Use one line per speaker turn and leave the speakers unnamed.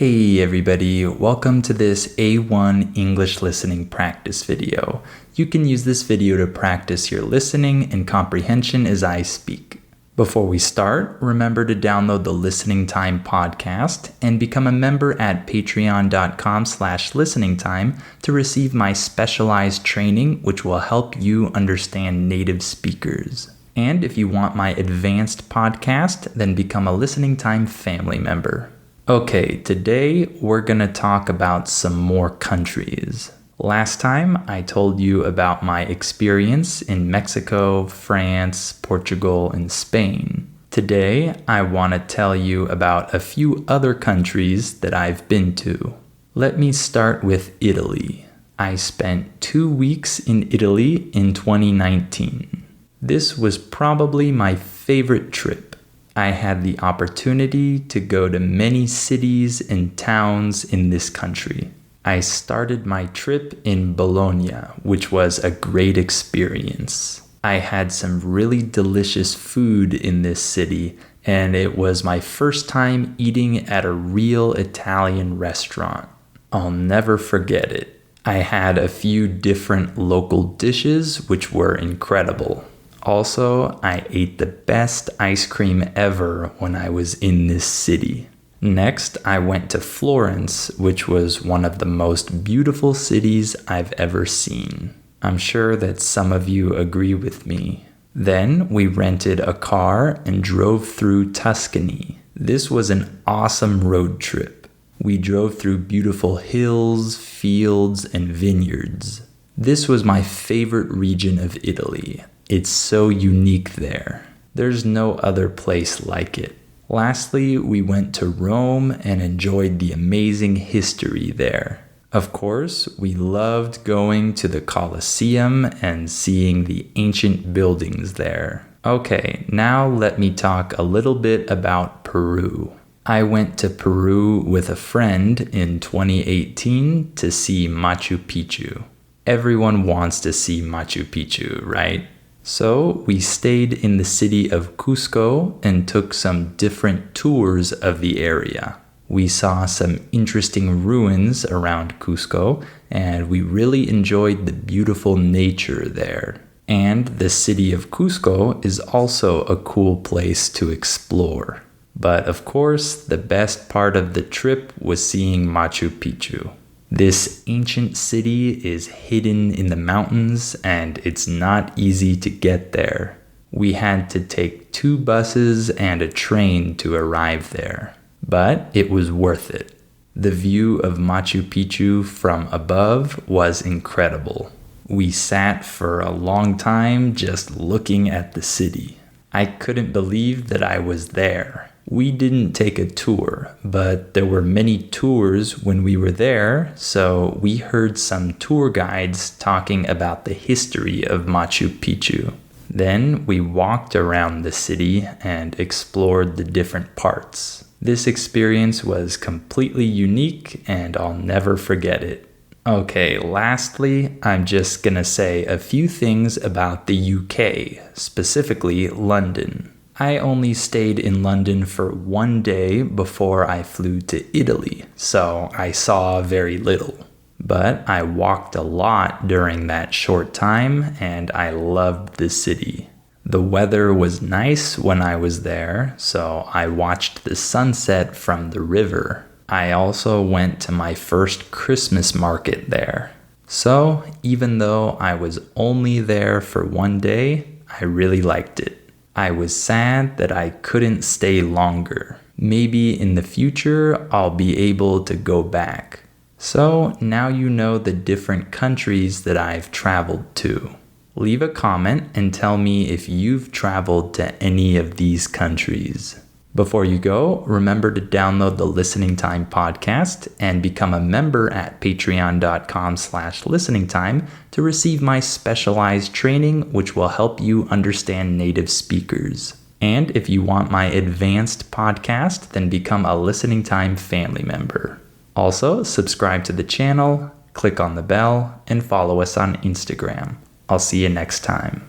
Hey everybody, welcome to this A1 English listening practice video. You can use this video to practice your listening and comprehension as I speak. Before we start, remember to download the Listening Time podcast and become a member at patreon.com/listeningtime to receive my specialized training, which will help you understand native speakers. And if you want my advanced podcast, then become a Listening Time family member. Okay, today we're going to talk about some more countries. Last time I told you about my experience in Mexico, France, Portugal, and Spain. Today I want to tell you about a few other countries that I've been to. Let me start with Italy. I spent 2 weeks in Italy in 2019. This was probably my favorite trip. I had the opportunity to go to many cities and towns in this country. I started my trip in Bologna, which was a great experience. I had some really delicious food in this city, and it was my first time eating at a real Italian restaurant. I'll never forget it. I had a few different local dishes, which were incredible. Also, I ate the best ice cream ever when I was in this city. Next, I went to Florence, which was one of the most beautiful cities I've ever seen. I'm sure that some of you agree with me. Then, we rented a car and drove through Tuscany. This was an awesome road trip. We drove through beautiful hills, fields, and vineyards. This was my favorite region of Italy. It's so unique there. There's no other place like it. Lastly, we went to Rome and enjoyed the amazing history there. Of course, we loved going to the Colosseum and seeing the ancient buildings there. Okay, now let me talk a little bit about Peru. I went to Peru with a friend in 2018 to see Machu Picchu. Everyone wants to see Machu Picchu, right? So we stayed in the city of Cusco and took some different tours of the area. We saw some interesting ruins around Cusco, and we really enjoyed the beautiful nature there. And the city of Cusco is also a cool place to explore. But of course, the best part of the trip was seeing Machu Picchu. This ancient city is hidden in the mountains, and it's not easy to get there. We had to take 2 buses and a train to arrive there, but it was worth it. The view of Machu Picchu from above was incredible. We sat for a long time just looking at the city. I couldn't believe that I was there. We didn't take a tour, but there were many tours when we were there, so we heard some tour guides talking about the history of Machu Picchu. Then we walked around the city and explored the different parts. This experience was completely unique, and I'll never forget it. Okay, lastly, I'm just gonna say a few things about the UK, specifically London. I only stayed in London for 1 day before I flew to Italy, so I saw very little. But I walked a lot during that short time, and I loved the city. The weather was nice when I was there, so I watched the sunset from the river. I also went to my first Christmas market there. So even though I was only there for 1 day, I really liked it. I was sad that I couldn't stay longer. Maybe in the future I'll be able to go back. So now you know the different countries that I've traveled to. Leave a comment and tell me if you've traveled to any of these countries. Before you go, remember to download the Listening Time podcast and become a member at patreon.com/listeningtime to receive my specialized training, which will help you understand native speakers. And if you want my advanced podcast, then become a Listening Time family member. Also, subscribe to the channel, click on the bell, and follow us on Instagram. I'll see you next time.